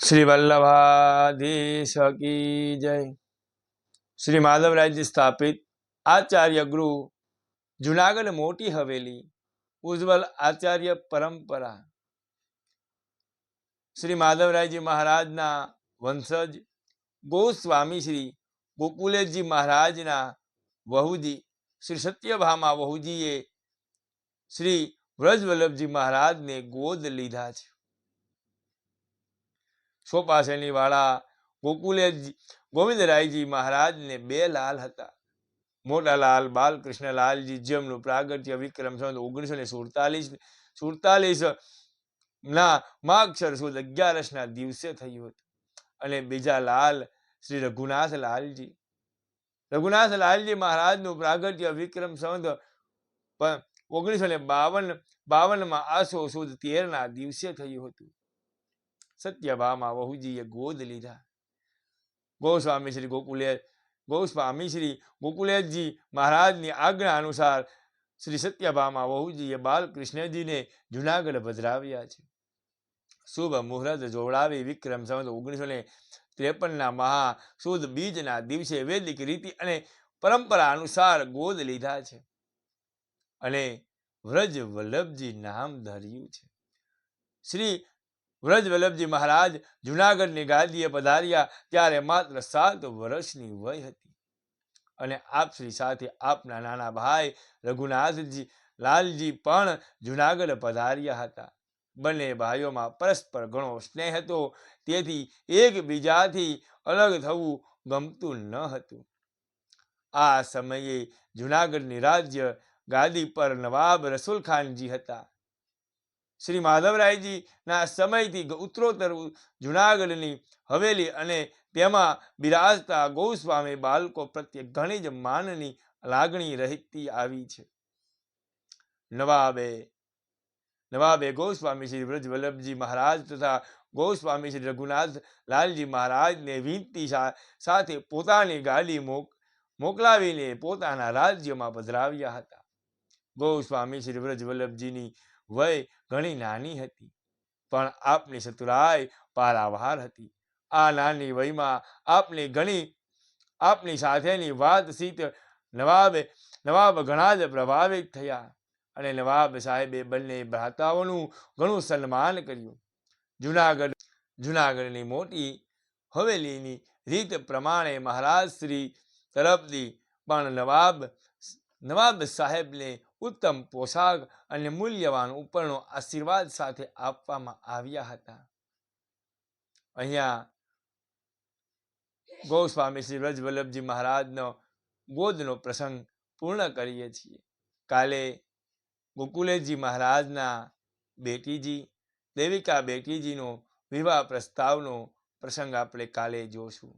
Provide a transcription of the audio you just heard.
श्री वल्लभाधीश की जय। श्री माधवराय जी स्थापित आचार्य गुरु जूनागढ़ मोटी हवेली उज्जवल आचार्य परंपरा श्री माधवराय जी महाराज ना वंशज गोस्वामी श्री गोकुलेश जी महाराज ना वहुजी श्री सत्यभामा वहुजीए श्री व्रजवल्लभ जी महाराज ने गोद लीधा छे। सोपासेनी वाला गोकुलेश गोविंदरायजी महाराज ने बे लाल हता। मोटा लाल बालकृष्णलालजी जेमनु प्रागट्य विक्रम संवत 1947 ना मागसर सुद 11 ना दिवसे थयुं हतुं। अने बीजा लाल श्री रघुनाथलालजी महाराज नु प्रागट्य विक्रम संवत 1952 में आसो सुद 13 ना दिवसे थयुं हतुं। सत्यभामा वहुजीए गोद लीधा। गोस्वामी श्री गोकुलेश जी महाराज की आज्ञा अनुसार श्री सत्यभामा वहुजीए बालकृष्णजी ने जूनागढ़ पधराव्या छे। शुभ मुहूर्त जोड़ावी विक्रम संवत 1953 ना महा सुद बीज ना दिवसे वैदिक रीति अने परंपरा अनुसार गोद लीधा छे अने व्रजवल्लभजी नाम धर्यु छे। श्री व्रजवल्लभजी महाराज जूनागढ़ ની ગાદીએ પધાર્યા ત્યારે માત્ર 7 વર્ષની વય હતી અને આપ શ્રી સાથે આપના નાના ભાઈ રઘુનાથજી લાલજી પણ જૂનાગઢ પધાર્યા હતા। બંને ભાઈઓમાં પરસ્પર ઘણો સ્નેહ હતો, તેથી એકબીજાથી અલગ થવું ગમતું ન હતું। આ સમયે જૂનાગઢની રાજ્ય ગાદી પર નવાબ રસુલ ખાનજી હતા। श्री माधवरायजी ना समय थी उत्तरोत्तर जूनागढ़नी हवेली अने तेमा बिराजता गोस्वामी बालको प्रत्ये घणी ज माननी लागणी रहती आवी छे। नवाबे गोस्वामी श्री व्रजवल्लभजी महाराज तथा गोस्वामी श्री रघुनाथ लालजी महाराज ने विनती साथे पोतानी गाड़ी मोकलावीने पोताना राज्यमां पधराव्या हता। गोस्वामी श्री व्रजवल्लभजीनी वय घणी नानी हती, पण आपनी चतुराई पारावार हती। आ नानी वयमां आपनी साथेनी वातचीत नवाब घणा ज प्रभावित थया अने नवाब साहेबे बंने भ्राताओनुं घणुं सन्मान कर्युं। जूनागढ़नी मोटी हवेलीनी रीत प्रमाणे महाराज श्री तरफथी पण नवाब साहेब ने उत्तम पोशाक अने मूल्यवान उपकरणों आशीर्वाद साथे आपवामां आव्या हता। अहींया गोस्वामी श्री व्रजवल्लभजी महाराजनो गोदनो प्रसंग पूर्ण करीए छीए। काले गोकुलेशजी महाराजना बेटीजी देविका बेटीजीनो विवाह प्रस्तावनो प्रसंग आपणे काले जोशुं।